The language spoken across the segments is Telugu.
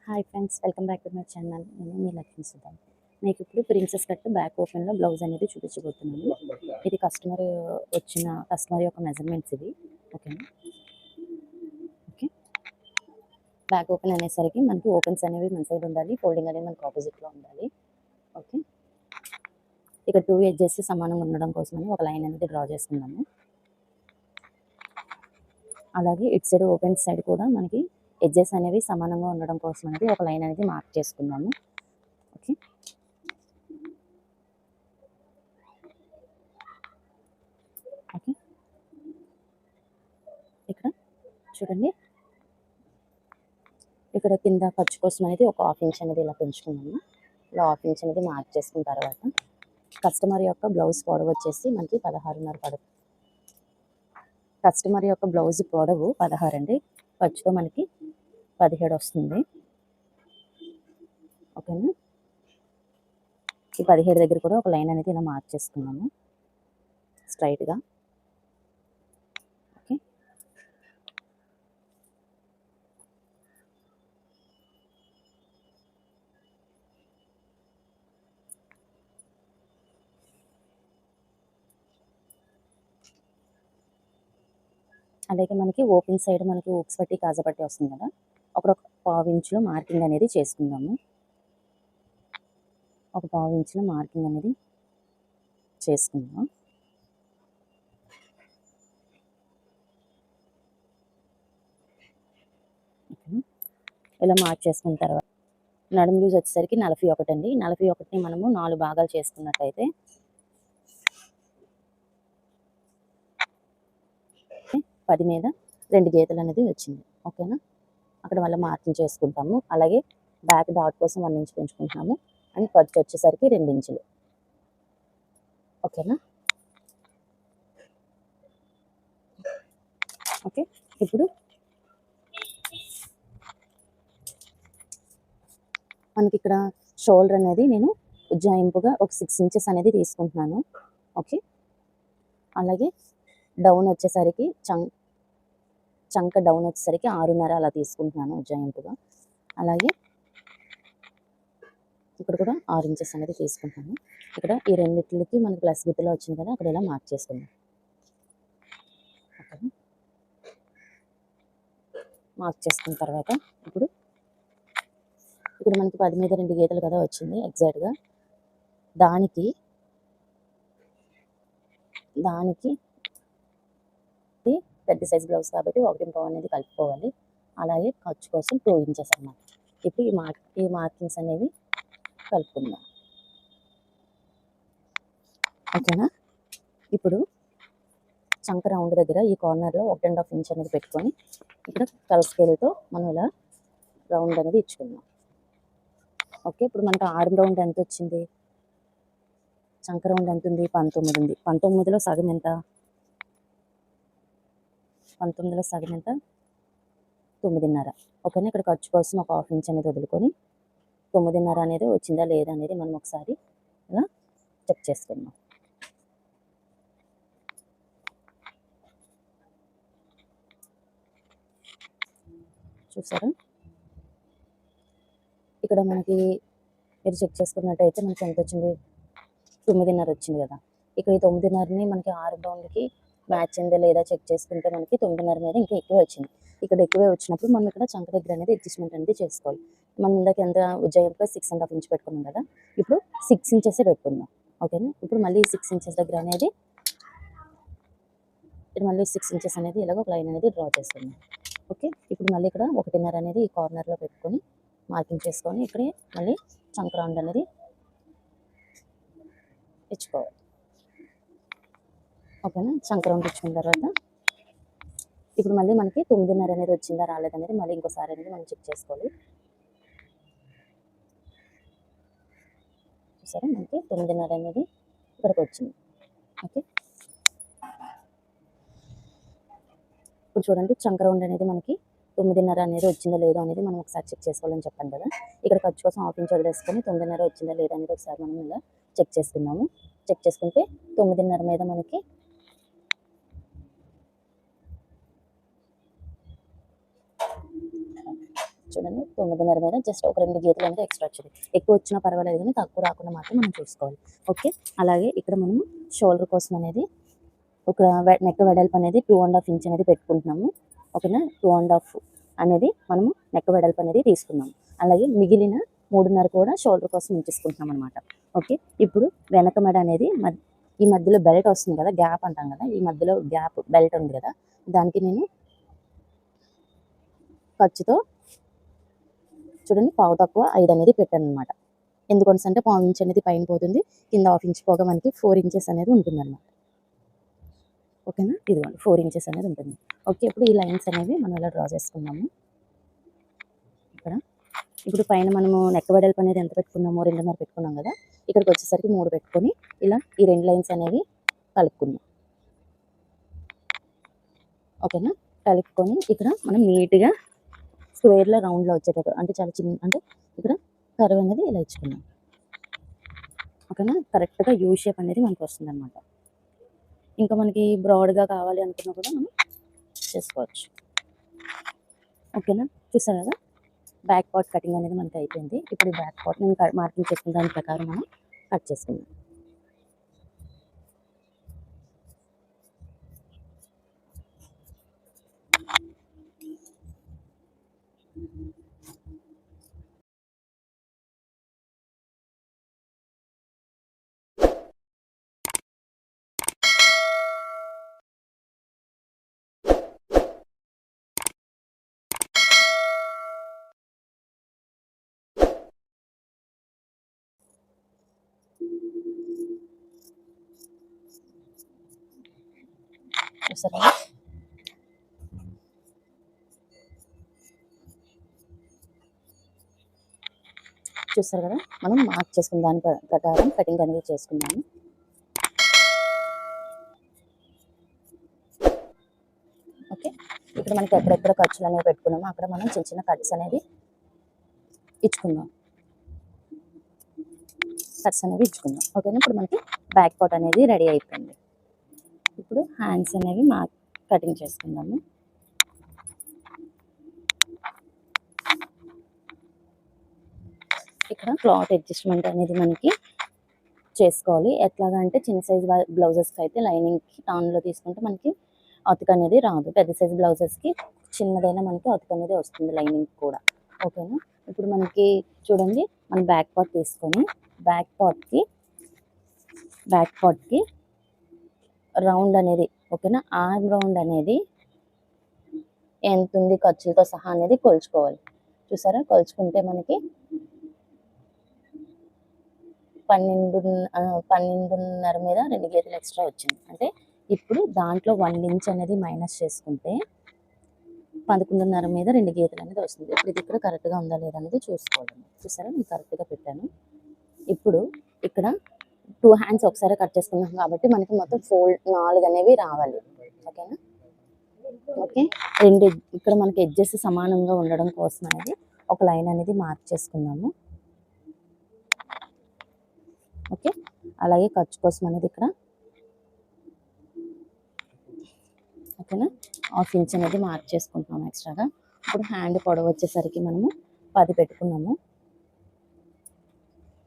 Hi friends, welcome back to my channel. నేను మీ లక్ష్మీ సుధా. మీకు ఇప్పుడు ప్రిన్సెస్ కట్ బ్యాక్ ఓపెన్లో బ్లౌజ్ అనేది చూపించబోతున్నాను. ఇది కస్టమర్ యొక్క మెజర్మెంట్స్ ఇవి. ఓకేనా? ఓకే, బ్యాక్ ఓపెన్ అనేసరికి మనకి ఓపెన్స్ అనేవి మన సైడ్ ఉండాలి, ఫోల్డింగ్ అనేది మనకు ఆపోజిట్లో ఉండాలి. ఓకే, ఇక్కడ 2 ఎడ్జెస్ సమానంగా ఉండడం కోసమని ఒక లైన్ అనేది డ్రా చేసుకున్నాము. అలాగే ఇటు సైడ్ ఓపెన్ సైడ్ కూడా మనకి ఎడ్జెస్ అనేవి సమానంగా ఉండడం కోసం అనేది ఒక లైన్ అనేది మార్క్ చేసుకున్నాము. ఓకే, ఓకే, ఇక్కడ చూడండి, ఇక్కడ కింద ఖర్చు కోసం అనేది ఒక 1/2 ఇంచ్ అనేది ఇలా పెంచుకున్నాము. ఇలా 1/2 ఇంచ్ అనేది మార్క్ చేసుకున్న తర్వాత కస్టమర్ యొక్క బ్లౌజ్ పొడవు వచ్చేసి మనకి 16.5 పడుతుంది. కస్టమర్ యొక్క బ్లౌజ్ పొడవు 16 అండి, ఖర్చుతో మనకి 17 వస్తుంది. ఓకేనా? ఈ 17 దగ్గర కూడా ఒక లైన్ అనేది ఇలా మార్క్ చేసుకున్నాము స్ట్రైట్గా. ఓకే, అలాగే మనకి ఓపెన్ సైడ్ మనకి ఊక్స్ పట్టి కాజా పట్టి వస్తుంది కదా, ఒక 1/2 ఇంచులో మార్కింగ్ అనేది చేసుకుందాము. ఒక 1/2 ఇంచులో మార్కింగ్ అనేది చేసుకుందాం. ఇలా మార్క్ చేసుకున్న తర్వాత నడుము లూజ్ వచ్చేసరికి 41 అండి. 41ని మనము 4 భాగాలు చేసుకున్నట్టయితే 10 మీద 2 గీతలు అనేది వచ్చింది. ఓకేనా? అక్కడ మళ్ళీ మార్కింగ్ చేసుకుంటాము. అలాగే బ్యాక్ డాట్ కోసం 1 ఇంచ్ పెంచుకుంటున్నాము. అండ్ ఖర్చు వచ్చేసరికి 2 ఇంచులు. ఓకేనా? ఓకే, ఇప్పుడు మనకి ఇక్కడ షోల్డర్ అనేది నేను ఉజ్జాయింపుగా ఒక 6 ఇంచెస్ అనేది తీసుకుంటున్నాను. ఓకే, అలాగే డౌన్ వచ్చేసరికి చంక డౌన్ వచ్చేసరికి 6.5 అలా తీసుకుంటున్నాను ఉజ్జాయింపుగా. అలాగే ఇక్కడ కూడా 6 ఇంచెస్ అనేది తీసుకుంటాను. ఇక్కడ ఈ రెండింటికి మనకి ప్లస్ గుర్తులో వచ్చింది కదా, అక్కడ ఇలా మార్క్ చేసుకుందాం. ఓకే, మార్క్ చేసుకున్న తర్వాత ఇప్పుడు ఇక్కడ మనకి 10 మీద 2 గీతలు కదా వచ్చింది ఎగ్జాక్ట్గా. దానికి పెద్ద సైజ్ బ్లౌజ్ కాబట్టి 1.5 అనేది కలుపుకోవాలి. అలాగే ఖర్చు కోసం 2 ఇంచెస్ అన్నమాట. ఇప్పుడు ఈ మార్కింగ్స్ అనేవి కలుపుకుందాం. ఓకేనా? ఇప్పుడు చంక రౌండ్ దగ్గర ఈ కార్నర్లో 1.5 ఇంచ్ అనేది పెట్టుకొని ఇక్కడ కలర్ స్కేల్తో మనం ఇలా రౌండ్ అనేది ఇచ్చుకుందాం. ఓకే, ఇప్పుడు మనకు ఆర్మ్ రౌండ్ ఎంత వచ్చింది, చంక రౌండ్ ఎంత ఉంది, 19 ఉంది. 19లో సగం ఎంత? 19లో సగం ఎంత? 9.5. ఓకేనా? ఇక్కడ ఖర్చు కోసం ఒక 1/2 ఇంచ్ అనేది వదులుకొని 9.5 అనేది వచ్చిందా లేదా అనేది మనం ఒకసారి ఇలా చెక్ చేసుకుందాం. చూసారా? ఇక్కడ మనకి మీరు చెక్ చేసుకున్నట్టయితే మనకి ఎంత వచ్చింది? 9.5 వచ్చింది కదా. ఇక్కడ ఈ 9.5ని మనకి 6 రౌండ్కి మ్యాచ్ అయిందా లేదా చెక్ చేసుకుంటే మనకి 9.5 మీద ఇంకా ఎక్కువ వచ్చింది. ఇక్కడ ఎక్కువే వచ్చినప్పుడు మనం ఇక్కడ చంక దగ్గర అనేది అడ్జస్ట్మెంట్ అనేది చేసుకోవాలి. మనం ఇందాక ఎంత ఉజ్జాయింపుగా 6.5 ఇంచ్ పెట్టుకున్నాం కదా, ఇప్పుడు 6 ఇంచెస్ పెట్టుకుందాం. ఓకేనా? ఇప్పుడు మళ్ళీ 6 ఇంచెస్ దగ్గర అనేది మళ్ళీ 6 ఇంచెస్ అనేది ఇలాగ ఒక లైన్ అనేది డ్రా చేసుకుందాం. ఓకే, ఇప్పుడు మళ్ళీ ఇక్కడ 1.5 అనేది ఈ కార్నర్లో పెట్టుకొని మార్కింగ్ చేసుకొని ఇక్కడే మళ్ళీ చంక రౌండ్ అనేది ఇచ్చుకోవాలి. ఓకేనా? చంక రౌండ్ ఇచ్చుకున్న తర్వాత ఇప్పుడు మళ్ళీ మనకి 9.5 అనేది వచ్చిందా రాలేదనేది మళ్ళీ ఇంకోసారి అనేది మనం చెక్ చేసుకోవాలి. చూసారా? మనకి 9.5 అనేది ఇక్కడికి వచ్చింది. ఓకే, ఇప్పుడు చూడండి, చంక రౌండ్ అనేది మనకి 9.5 అనేది వచ్చిందా లేదో అనేది మనం ఒకసారి చెక్ చేసుకోవాలని చెప్పాను కదా. ఇక్కడ ఖర్చు కోసం 1/2 ఇంచ్ వదిలేసుకొని 9.5 వచ్చిందా లేదా అనేది ఒకసారి మనం ఇలా చెక్ చేసుకున్నాము. చెక్ చేసుకుంటే 9.5 మీద మనకి చూడండి 9.5 మీద జస్ట్ ఒక 2 గీతలు అనేది ఎక్స్ట్రా వచ్చింది. ఎక్కువ వచ్చినా పర్వాలేదు కానీ తక్కువ రాకుండా మాత్రం మనం చూసుకోవాలి. ఓకే. అలాగే ఇక్కడ మనము షోల్డర్ కోసం అనేది ఒక నెక్ వెడల్పు అనేది 2.5 ఇంచ్ అనేది పెట్టుకుంటున్నాము. ఓకేనా. 2.5 అనేది మనము నెక్ వెడల్పు అనేది తీసుకున్నాము. అలాగే మిగిలిన 3.5 కూడా షోల్డర్ కోసం ఉంచేసుకుంటున్నాం అనమాట. ఓకే. ఇప్పుడు వెనక మెడ అనేది ఈ మధ్యలో బెల్ట్ వస్తుంది కదా, గ్యాప్ అంటాం కదా, ఈ మధ్యలో గ్యాప్ బెల్ట్ ఉంది కదా, దానికి నేను ఖర్చుతో చూడండి పావు తక్కువ 5 అనేది పెట్టాను అనమాట. ఎందుకంటే పావు ఇంచ్ అనేది పైన పోతుంది, కింద 1/2 ఇంచ్ పోగా మనకి 4 ఇంచెస్ అనేది ఉంటుంది అనమాట. ఓకేనా. ఇదిగోండి 4 ఇంచెస్ అనేది ఉంటుంది. ఓకే. ఇప్పుడు ఈ లైన్స్ అనేవి మనం ఇలా డ్రా చేసుకున్నాము. ఇక్కడ ఇప్పుడు పైన మనము నెక్ వెడల్పు అనేది ఎంత పెట్టుకున్నామో 2.5 పెట్టుకున్నాం కదా, ఇక్కడికి వచ్చేసరికి 3 పెట్టుకొని ఇలా ఈ 2 లైన్స్ అనేవి కలుపుకుందాం. ఓకేనా. కలుపుకొని ఇక్కడ మనం నీట్గా స్క్వేర్లో రౌండ్లో వచ్చేటట్టు, అంటే చాలా చిన్న, అంటే ఇక్కడ కర్వ్ అనేది ఇలా ఇచ్చుకున్నాం. ఓకేనా. కరెక్ట్గా యూ షేప్ అనేది మనకు వస్తుంది అనమాట. ఇంకా మనకి బ్రాడ్గా కావాలి అనుకున్నా కూడా మనం చేసుకోవచ్చు. ఓకేనా. చూసారు కదా, బ్యాక్ పార్ట్ కటింగ్ అనేది మనకి అయిపోయింది. ఇప్పుడు ఈ బ్యాక్ పార్ట్ నేను మార్కింగ్ చేసుకున్న దాని ప్రకారం మనం కట్ చేసుకుందాం. చూసారా, చూస్తారు కదా, మనం మార్క్ చేసుకున్న దాని ప్రకారం కటింగ్ అనేది చేసుకున్నాము. ఓకే. ఇక్కడ మనకి ఎక్కడెక్కడ ఖర్చులు అనేవి పెట్టుకున్నామో అక్కడ మనం చిన్న చిన్న కట్స్ అనేవి ఇచ్చుకుందాం. ఓకేనా. ఇప్పుడు మనకి బ్యాక్ పార్ట్ అనేది రెడీ అయిపోయింది. ఇప్పుడు హ్యాండ్స్ అనేవి కటింగ్ చేసుకుందాము. ఇక్కడ క్లాత్ అడ్జస్ట్మెంట్ అనేది మనకి చేసుకోవాలి. ఎట్లాగా అంటే చిన్న సైజ్ బ్లౌజెస్కి అయితే లైనింగ్కి టాన్లో తీసుకుంటే మనకి అతుకు అనేది రాదు. పెద్ద సైజ్ బ్లౌజెస్కి చిన్నదైనా మనకి అతుకు అనేది వస్తుంది, లైనింగ్ కూడా. ఓకేనా. ఇప్పుడు మనకి చూడండి, మనం బ్యాక్ పార్ట్ తీసుకొని బ్యాక్ పార్ట్కి రౌండ్ అనేది, ఓకేనా, ఆర్మ్ రౌండ్ అనేది ఎంత ఉంది ఖర్చులతో సహా అనేది కొలుచుకోవాలి. చూసారా, కొలుచుకుంటే మనకి 12.5 మీద 2 గీతలు ఎక్స్ట్రా వచ్చింది. అంటే ఇప్పుడు దాంట్లో 1 ఇంచ్ అనేది మైనస్ చేసుకుంటే 11.5 మీద 2 గీతలు అనేది వస్తుంది. ఇప్పుడు ఇది ఇక్కడ కరెక్ట్గా ఉందా లేదా అనేది చూసుకోవాలి. చూసారా, నేను కరెక్ట్గా పెట్టాను. ఇప్పుడు ఇక్కడ 2 హ్యాండ్స్ ఒకసారి కట్ చేసుకున్నాం కాబట్టి మనకి మొత్తం 4 అనేవి రావాలి. ఓకేనా. ఓకే. ఇక్కడ మనకి ఎడ్జెస్ సమానంగా ఉండడం కోసం అనేది ఒక లైన్ అనేది మార్క్ చేసుకున్నాము. ఓకే. అలాగే ఖర్చు కోసం అనేది ఇక్కడ ఓకేనా 1/2 ఇంచ్ అనేది మార్క్ చేసుకుంటున్నాము ఎక్స్ట్రాగా. ఇప్పుడు హ్యాండ్ పొడవు వచ్చేసరికి మనము 10 పెట్టుకున్నాము.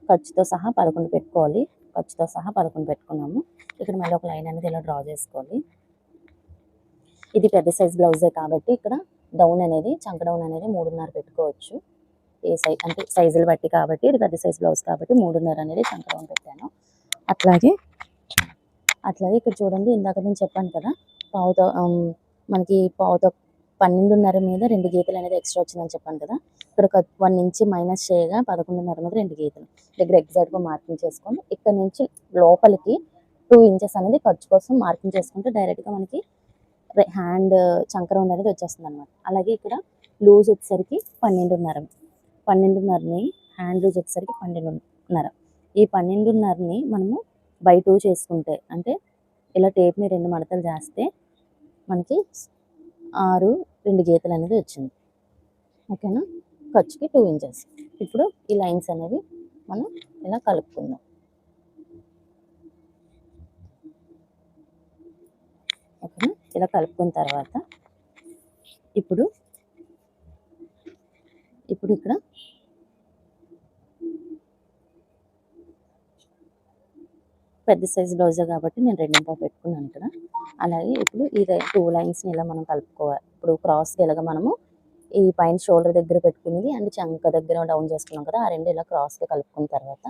ఖర్చుతో సహా 11 పెట్టుకోవాలి. ఖర్చుతో సహా 11 పెట్టుకున్నాము. ఇక్కడ మళ్ళీ ఒక లైన్ అనేది ఇలా డ్రా చేసుకోవాలి. ఇది పెద్ద సైజ్ బ్లౌజే కాబట్టి ఇక్కడ డౌన్ అనేది, చంక డౌన్ అనేది 3.5 పెట్టుకోవచ్చు. ఏ సైజ్ అంటే సైజులు బట్టి కాబట్టి, ఇది పెద్ద సైజ్ బ్లౌజ్ కాబట్టి 3.5 అనేది చంక డౌన్ పెట్టాను. అట్లాగే ఇక్కడ చూడండి, ఇందాక నేను చెప్పాను కదా, మనకి 12.5 మీద 2 గీతలు అనేది ఎక్స్ట్రా వచ్చిందని చెప్పాను కదా. ఇక్కడ 1 ఇంచ్ మైనస్ చేయగా 11.5 మీద 2 గీతలు దగ్గర ఎగ్జాక్ట్గా మార్కింగ్ చేసుకొని ఇక్కడ నుంచి లోపలికి 2 ఇంచెస్ అనేది ఖర్చు కోసం మార్కింగ్ చేసుకుంటే డైరెక్ట్గా మనకి హ్యాండ్ చంక రౌండ్ అనేది వచ్చేస్తుంది అనమాట. అలాగే ఇక్కడ లూజ్ వచ్చేసరికి 12.5ని హ్యాండ్ లూజ్ వచ్చేసరికి 12.5. ఈ 12.5ని మనము బై 2 చేసుకుంటే, అంటే ఇలా టేప్ని 2 మడతలు చేస్తే మనకి 6 2 గీతలు అనేది వచ్చింది. ఓకేనా. ఖర్చుకి 2 ఇంచెస్. ఇప్పుడు ఈ లైన్స్ అనేవి మనం ఇలా కలుపుకుందాం. ఓకేనా. ఇలా కలుపుకున్న తర్వాత ఇప్పుడు ఇప్పుడు ఇక్కడ పెద్ద సైజ్ బ్లౌజే కాబట్టి నేను 2.5 పెట్టుకున్నాను ఇక్కడ. అలాగే ఇప్పుడు ఈ 2 లైన్స్ని ఇలా మనం కలుపుకోవాలి. ఇప్పుడు క్రాస్గా ఇలాగ మనము ఈ పైన షోల్డర్ దగ్గర పెట్టుకునేది అండ్ చంక దగ్గర డౌన్ చేసుకున్నాం కదా, ఆ రెండు ఇలా క్రాస్గా కలుపుకున్న తర్వాత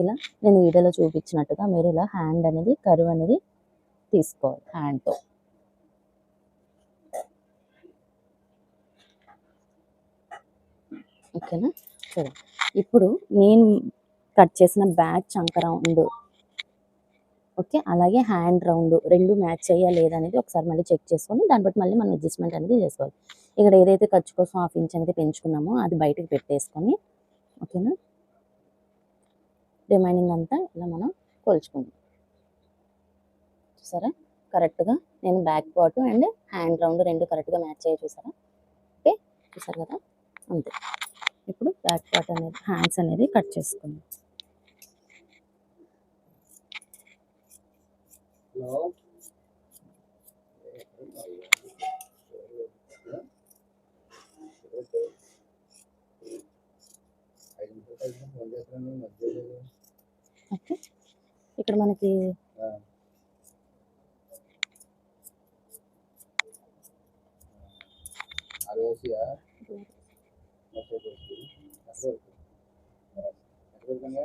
ఇలా నేను వీడియోలో చూపించినట్టుగా మీరు ఇలా హ్యాండ్ అనేది కర్వ్ అనేది తీసుకోవాలి హ్యాండ్తో. ఓకేనా, చూడండి. ఇప్పుడు నేను కట్ చేసిన బ్యాక్ చంక రౌండ్, ఓకే, అలాగే హ్యాండ్ రౌండ్ రెండు మ్యాచ్ అయ్యా లేదనేది ఒకసారి మళ్ళీ చెక్ చేసుకొని దాన్ని బట్టి మళ్ళీ మనం అడ్జస్ట్మెంట్ అనేది చేసుకోవాలి. ఇక్కడ ఏదైతే ఖర్చు కోసం 1/2 ఇంచ్ అనేది పెంచుకున్నామో అది బయటకు పెట్టేసుకొని, ఓకేనా, రిమైనింగ్ అంతా ఇలా మనం కొలుచుకుందాం. చూసారా కరెక్ట్గా నేను back part and hand round రెండు కరెక్ట్గా మ్యాచ్ అయ్యి చూసారా. ఓకే, చూసారు కదా, అంతే. ఇప్పుడు బ్యాక్ పార్ట్ అనేది హ్యాండ్స్ అనేది కట్ చేసుకుందాం. ఓకే, ఇక్కడ మనకి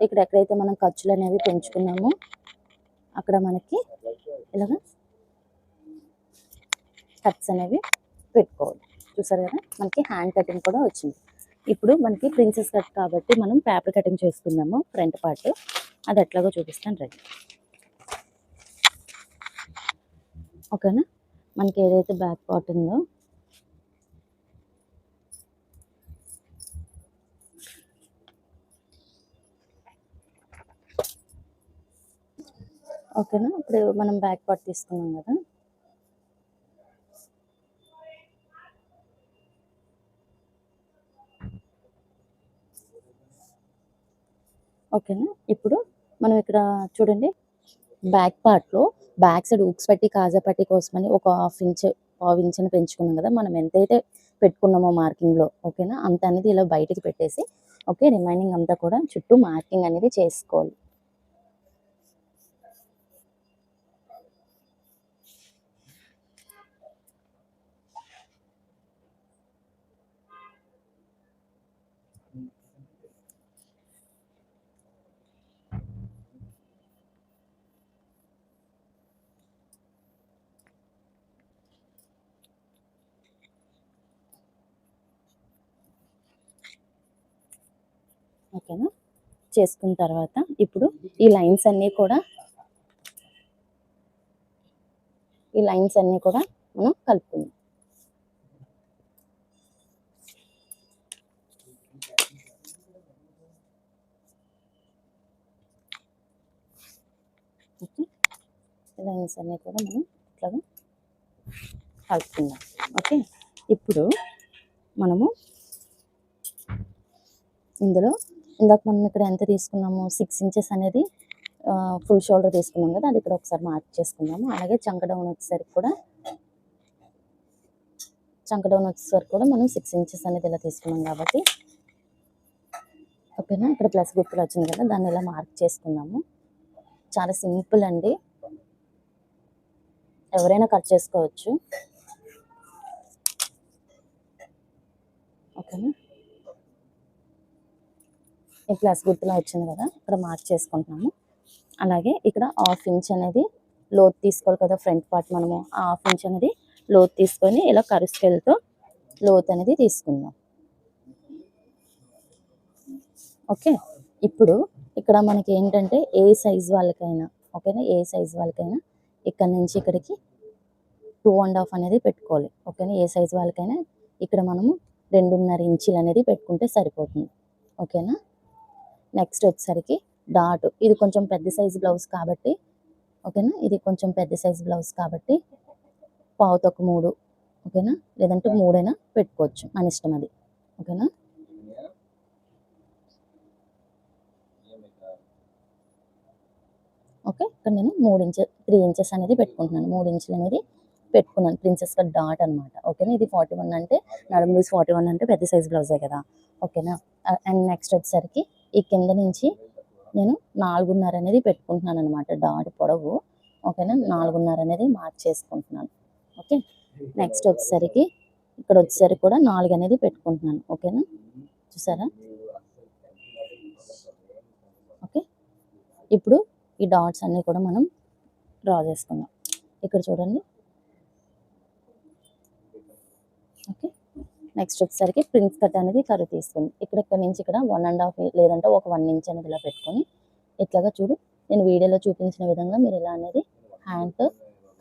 ఇక్కడ ఎక్కడైతే మనం ఖర్చులు అనేవి పెంచుకున్నామో అక్కడ మనకి ఇలాగా కట్స్ అనేవి పెట్టుకోవాలి. చూసారు కదా, మనకి హ్యాండ్ కటింగ్ కూడా వచ్చింది. ఇప్పుడు మనకి ప్రిన్సెస్ కట్ కాబట్టి మనం పేపర్ కటింగ్ చేసుకుందాము. ఫ్రంట్ పార్ట్ అది ఎట్లాగో చూపిస్తాను రండి. ఓకేనా, మనకి ఏదైతే బ్యాక్ పార్ట్ ఉందో ఓకేనా, ఇప్పుడు మనం బ్యాక్ పార్ట్ తీసుకున్నాం కదా, ఓకేనా. ఇప్పుడు మనం ఇక్కడ చూడండి బ్యాక్ పార్ట్లో బ్యాక్ సైడ్ ఉక్స్ పట్టి కాజా పట్టి కోసమని ఒక 1/2 ఇంచ్ అని పెంచుకున్నాం కదా, మనం ఎంతైతే పెట్టుకున్నామో మార్కింగ్లో, ఓకేనా, అంత అనేది ఇలా బయటికి పెట్టేసి, ఓకే, రిమైనింగ్ అంతా కూడా చుట్టూ మార్కింగ్ అనేది చేసుకోవాలి. ఓకేనా, చేసుకున్న తర్వాత ఇప్పుడు ఈ లైన్స్ అన్నీ కూడా మనం కలుపుకుందాం. ఓకే, లైన్స్ అన్నీ కూడా మనం ఇట్లాగా కలుపుకుందాం. ఓకే, ఇప్పుడు మనము ఇందులో ఇందాక మనం ఇక్కడ ఎంత తీసుకున్నాము 6 ఇంచెస్ అనేది ఫుల్ షోల్డర్ తీసుకున్నాం కదా, అది ఇక్కడ ఒకసారి మార్క్ చేసుకుందాము. అలాగే చంక డౌన్ వచ్చేసరికి కూడా మనం 6 ఇంచెస్ అనేది ఇలా తీసుకున్నాం కాబట్టి, ఓకేనా, ఇక్కడ ప్లస్ గుర్తులు వచ్చింది కదా, దాన్ని ఇలా మార్క్ చేసుకుందాము. చాలా సింపుల్ అండి, ఎవరైనా కట్ చేసుకోవచ్చు. ఓకేనా, ఈ ప్లస్ గుర్తులా వచ్చింది కదా, ఇక్కడ మార్క్ చేసుకుంటున్నాము. అలాగే ఇక్కడ 1/2 ఇంచ్ అనేది లోతు తీసుకోవాలి కదా, ఫ్రంట్ పార్ట్ మనము 1/2 ఇంచ్ అనేది లోతు తీసుకొని ఇలా కర్వ్ స్కేల్తో లోతు అనేది తీసుకుందాం. ఓకే, ఇప్పుడు ఇక్కడ మనకి ఏంటంటే ఏ సైజ్ వాళ్ళకైనా, ఓకేనా, ఏ సైజ్ వాళ్ళకైనా ఇక్కడ నుంచి ఇక్కడికి 2.5 అనేది పెట్టుకోవాలి. ఓకేనా, ఏ సైజ్ వాళ్ళకైనా ఇక్కడ మనము 2.5 ఇంచులు అనేది పెట్టుకుంటే సరిపోతుంది. ఓకేనా, నెక్స్ట్ వచ్చేసరికి డాట్, ఇది కొంచెం పెద్ద సైజ్ బ్లౌజ్ కాబట్టి, ఓకేనా, ఇది కొంచెం పెద్ద సైజ్ బ్లౌజ్ కాబట్టి 3/4, ఓకేనా, లేదంటే 3 అయినా పెట్టుకోవచ్చు, మన ఇష్టం అది. ఓకేనా, ఓకే, ఇక్కడ నేను 3 ఇంచెస్ అనేది పెట్టుకుంటున్నాను. 3 ఇంచులు అనేది పెట్టుకున్నాను ప్రిన్సెస్ కట్ డాట్ అనమాట. ఓకేనా, ఇది 41 అంటే నడుము లూజ్ 41 అంటే పెద్ద సైజ్ బ్లౌజే కదా, ఓకేనా. అండ్ నెక్స్ట్ వచ్చేసరికి ఈ కింద నుంచి నేను 4.5 అనేది పెట్టుకుంటున్నాను అనమాట, డాట్ పొడవు. ఓకేనా, 4.5 అనేది మార్క్ చేసుకుంటున్నాను. ఓకే, నెక్స్ట్ వచ్చేసరికి ఇక్కడ వచ్చేసరికి కూడా 4 అనేది పెట్టుకుంటున్నాను. ఓకేనా, చూసారా. ఓకే, ఇప్పుడు ఈ డాట్స్ అన్నీ కూడా మనం డ్రా చేసుకుందాం. ఇక్కడ చూడండి. ఓకే, నెక్స్ట్ వచ్చేసరికి ప్రిన్స్ కట్ అనేది కర్వ్ తీసుకుంది. ఇక్కడ నుంచి ఇక్కడ 1.5 లేదంటే ఒక 1 ఇంచ్ అనేది ఇలా పెట్టుకొని ఇట్లాగా చూడు, నేను వీడియోలో చూపించిన విధంగా మీరు ఇలా అనేది హ్యాండ్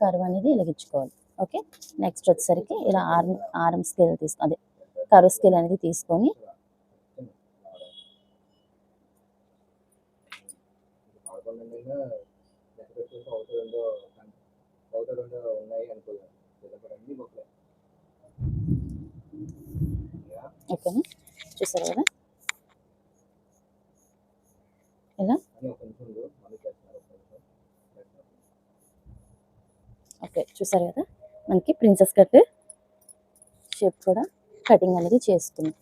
కర్వ్ అనేది ఇలాగించుకోవాలి. ఓకే, నెక్స్ట్ వచ్చేసరికి ఇలా ఆర్మ్ స్కేల్ అదే కర్వ్ స్కేల్ అనేది తీసుకొని ఓకేనా, చూసారు కదా ఇలా. ఓకే, చూసారు కదా, మనకి ప్రిన్సెస్ కట్ షేప్ కూడా కటింగ్ అనేది చేస్తుంది.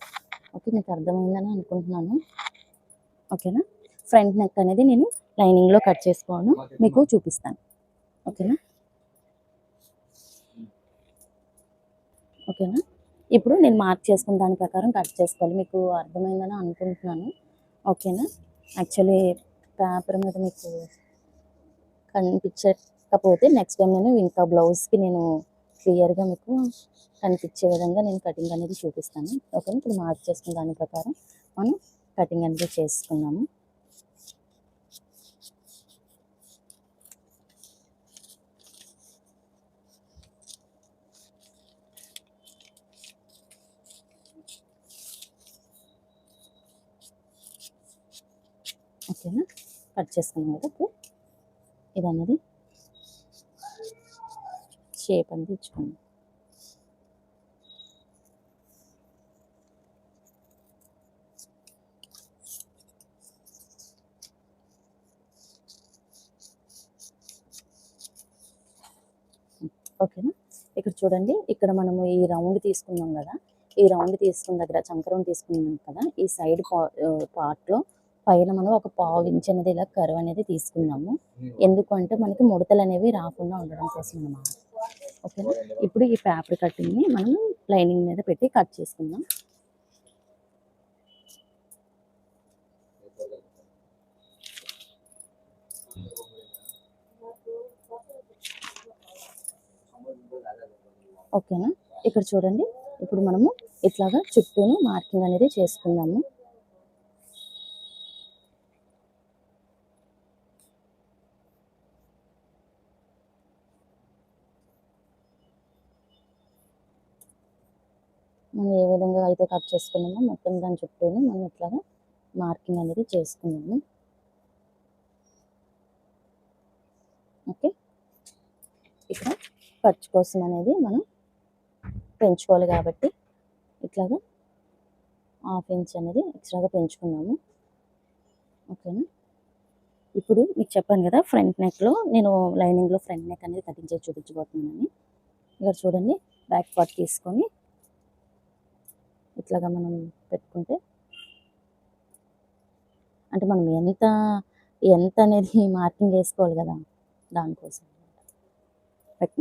ఓకే, మీకు అర్థమైందని అనుకుంటున్నాను. ఓకేనా, ఫ్రంట్ నెక్ అనేది నేను లైనింగ్లో కట్ చేసుకోవడం మీకు చూపిస్తాను. ఓకేనా. ఓకేనా, ఇప్పుడు నేను మార్క్ చేసుకున్న దాని ప్రకారం కట్ చేసుకోవాలి. మీకు అర్థమైందని అనుకుంటున్నాను. ఓకేనా, యాక్చువల్లీ పేపర్ మీద మీకు కనిపించకపోతే నెక్స్ట్ టైం నేను ఇంకా బ్లౌజ్కి నేను క్లియర్గా మీకు కనిపించే విధంగా నేను కటింగ్ అనేది చూపిస్తాను. ఓకేనా, ఇప్పుడు మార్క్ చేసుకున్న దాని ప్రకారం మనం కటింగ్ అనేది చేసుకున్నాము. ఓకేనా, కట్ చేసుకున్నాం కదా. ఇప్పుడు ఇది అనేది షేప్ అనేది ఇచ్చుకున్నాం. ఓకేనా, ఇక్కడ చూడండి, ఇక్కడ మనము ఈ రౌండ్ తీసుకున్నాం కదా, ఈ రౌండ్ తీసుకున్న దగ్గర చంకరం తీసుకున్నాం కదా, ఈ సైడ్ పార్ట్లో పైన మనం ఒక 1/2 ఇంచ్ అనేది ఇలా కర్వ్ అనేది తీసుకున్నాము. ఎందుకు అంటే మనకి ముడతలు అనేవి రాకుండా ఉండడం కోసం అన్నమాట. ఓకేనా, ఇప్పుడు ఈ పేపర్ కటింగ్ని మనం లైనింగ్ మీద పెట్టి కట్ చేసుకుందాం. ఓకేనా, ఇక్కడ చూడండి, ఇప్పుడు మనము ఇట్లాగా చుట్టూను మార్కింగ్ అనేది చేసుకుందాము. మనం ఏ విధంగా అయితే కట్ చేసుకున్నామో మొత్తం దాని చుట్టూను మనం ఇట్లాగా మార్కింగ్ అనేది చేసుకున్నాము. ఓకే, ఇక్కడ ఖర్చు కోసం అనేది మనం పెంచుకోవాలి కాబట్టి ఇట్లాగా 1/2 ఇంచ్ అనేది ఎక్స్ట్రాగా పెంచుకున్నాము. ఓకేనా, ఇప్పుడు మీకు చెప్పాను కదా, ఫ్రంట్ నెక్లో నేను లైనింగ్లో ఫ్రంట్ నెక్ అనేది కటింగ్ చేసి చూపించబోతున్నానని. ఇక్కడ చూడండి, బ్యాక్ పార్ట్ తీసుకొని ఇట్లాగా మనం పెట్టుకుంటే అంటే మనం ఎంత అనేది మార్కింగ్ వేసుకోవాలి కదా, దానికోసం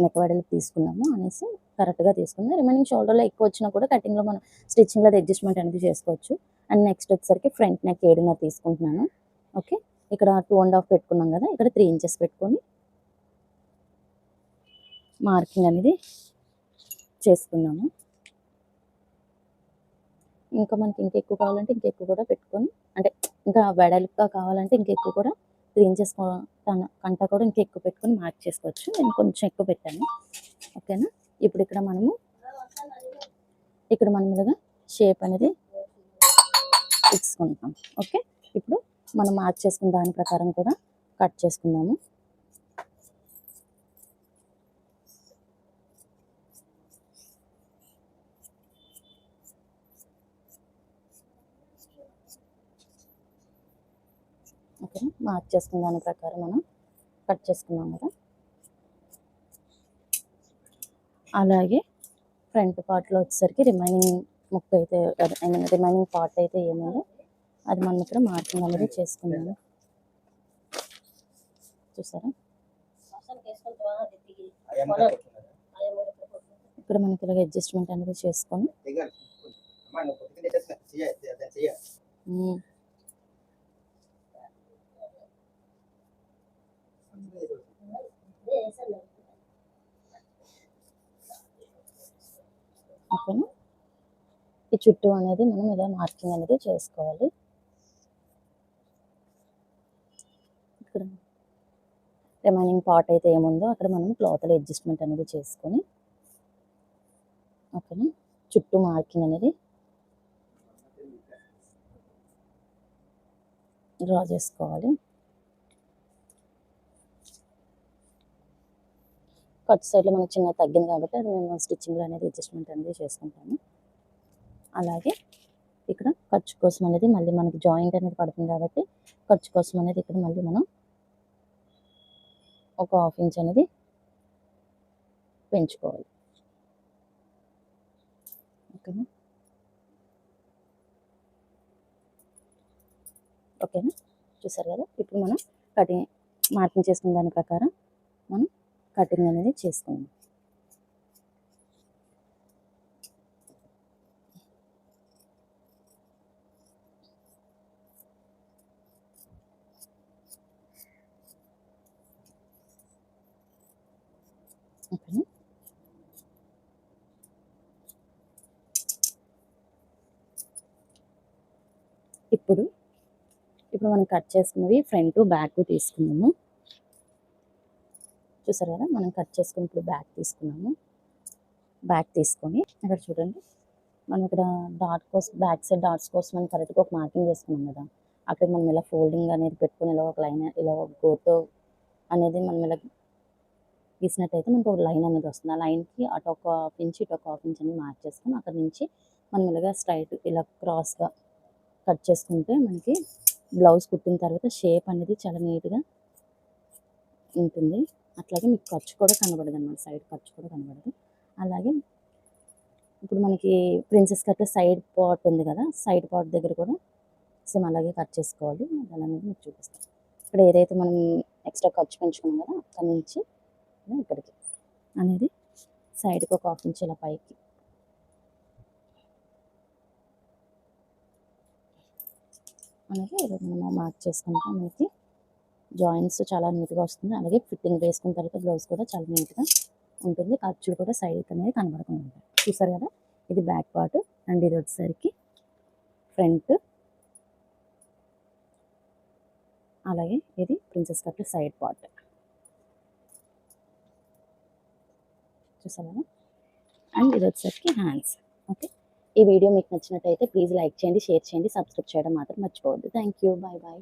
నెక్ వెడల్పు తీసుకున్నాము అనేసి కరెక్ట్గా తీసుకున్నాం. రిమైనింగ్ షోల్డర్లో ఎక్కువ వచ్చినా కూడా కటింగ్లో మనం స్టిచ్చింగ్లో అడ్జస్ట్మెంట్ అనేది చేసుకోవచ్చు. అండ్ నెక్స్ట్ వచ్చేసరికి ఫ్రంట్ నెక్ 7.5 తీసుకుంటున్నాను. ఓకే, ఇక్కడ 2.5 పెట్టుకున్నాం కదా, ఇక్కడ 3 ఇంచెస్ పెట్టుకొని మార్కింగ్ అనేది చేసుకున్నాము. ఇంకా మనకి ఇంకా ఎక్కువ కావాలంటే ఇంకా ఎక్కువ కూడా పెట్టుకొని, అంటే ఇంకా వెడల్పుగా కావాలంటే ఇంకా ఎక్కువ కూడా 3 ఇంచెస్ కంట కూడా ఇంకా ఎక్కువ పెట్టుకొని మార్క్ చేసుకోవచ్చు. నేను కొంచెం ఎక్కువ పెట్టాను. ఓకేనా, ఇప్పుడు ఇక్కడ మనం ఇలాగా షేప్ అనేది తీసుకుంటాం. ఓకే, ఇప్పుడు మనం మార్క్ చేసుకున్న దాని ప్రకారం కూడా కట్ చేసుకుందాము. ఓకే, మార్క్ చేసుకున్న దాని ప్రకారం మనం కట్ చేసుకున్నాం కదా. అలాగే ఫ్రంట్ పార్ట్లో వచ్చేసరికి రిమైనింగ్ ముక్క అయితే రిమైనింగ్ పార్ట్ అయితే ఏముందో అది మనం ఇక్కడ మార్కింగ్ అనేది చేసుకున్నాము. చూసారా, ఇక్కడ మనకి ఇలాగ అడ్జస్ట్మెంట్ అనేది చేసుకొని ఓకేనా. ఈ చుట్టూ అనేది మనం ఇలా మార్కింగ్ అనేది చేసుకోవాలి. ఇక్కడ రిమైనింగ్ పార్ట్ అయితే ఏముందో అక్కడ మనం క్లాత్లో అడ్జస్ట్మెంట్ అనేది చేసుకొని ఓకేనా చుట్టూ మార్కింగ్ అనేది డ్రా చేసుకోవాలి. ఖర్చు సైడ్లో మనకు చిన్న తగ్గింది కాబట్టి అది మేము స్టిచ్చింగ్లో అనేది అడ్జస్ట్మెంట్ అనేది చేసుకుంటాము. అలాగే ఇక్కడ ఖర్చు కోసం అనేది మళ్ళీ మనకి జాయింట్ అనేది పడుతుంది కాబట్టి ఖర్చు కోసం అనేది ఇక్కడ మళ్ళీ మనం ఒక 1/2 ఇంచ్ అనేది పెంచుకోవాలి. ఓకేనా. ఓకేనా, చూసారు కదా. ఇప్పుడు మనం కటింగ్ మార్కింగ్ చేసుకున్న దాని ప్రకారం మనం కటింగ్ అనేది చేసుకుందాం. ఓకేనా. ఇప్పుడు మనం కట్ చేసుకున్నవి ఫ్రంట్ బ్యాక్ తీసుకున్నాము. చూసారు కదా, మనం కట్ చేసుకుని ఇప్పుడు బ్యాక్ తీసుకున్నాము. బ్యాక్ తీసుకొని ఇక్కడ చూడండి, మనం ఇక్కడ డాట్ కోసం బ్యాక్ సైడ్ డాట్స్ కోసం మనం కరెక్ట్గా ఒక మార్కింగ్ చేసుకున్నాం కదా. అక్కడ మనం ఇలా ఫోల్డింగ్ అనేది పెట్టుకుని ఇలా ఒక లైన్ ఇలా ఒక గోతో అనేది మనం ఇలా గీసినట్టయితే మనకు ఒక లైన్ అనేది వస్తుంది. ఆ లైన్కి అటు ఒక 1/2 ఇంచ్ ఇటు ఒక 1/2 ఇంచ్ అనేది మార్క్ చేసుకొని అక్కడ నుంచి మనం ఇలాగా స్ట్రైట్ ఇలా క్రాస్గా కట్ చేసుకుంటే మనకి బ్లౌజ్ కుట్టిన తర్వాత షేప్ అనేది చాలా నీట్గా ఉంటుంది. అట్లాగే మీకు ఖర్చు కూడా కనబడదు అన్నమాట, సైడ్ ఖర్చు కూడా కనబడదు. అలాగే ఇప్పుడు మనకి ప్రిన్సెస్ కట్ సైడ్ పార్ట్ ఉంది కదా, సైడ్ పార్ట్ దగ్గర కూడా సేమ్ అలాగే కట్ చేసుకోవాలి. అది అనేది మీకు చూపిస్తాను. ఇక్కడ ఏదైతే మనం ఎక్స్ట్రా ఖర్చు పెంచుకున్నాం కదా అక్కడ నుంచి ఇక్కడికి అనేది సైడ్కి ఒక 1/2 ఇంచ్ ఇలా పైకి అనేది మనం మార్క్ చేసుకుంటే మనకి జాయింట్స్ చాలా నీట్గా వస్తుంది. అలాగే ఫిట్టింగ్ వేసుకున్న తర్వాత బ్లౌజ్ కూడా చాలా నీట్గా ఉంటుంది. ఖర్చులు కూడా సైడ్ అనేది కనబడకుండా ఉంటాయి. చూసారు కదా, ఇది బ్యాక్ పార్ట్ అండ్ ఇది వచ్చేసరికి ఫ్రంట్. అలాగే ఇది ప్రిన్సెస్ కట్ సైడ్ పార్ట్. చూసారు కదా, అండ్ ఇది వచ్చేసరికి హ్యాండ్స్. ఓకే, ఈ వీడియో మీకు నచ్చినట్టయితే ప్లీజ్ లైక్ చేయండి, షేర్ చేయండి, సబ్స్క్రైబ్ చేయడం మాత్రం మర్చిపోవద్దు. Thank you, bye bye.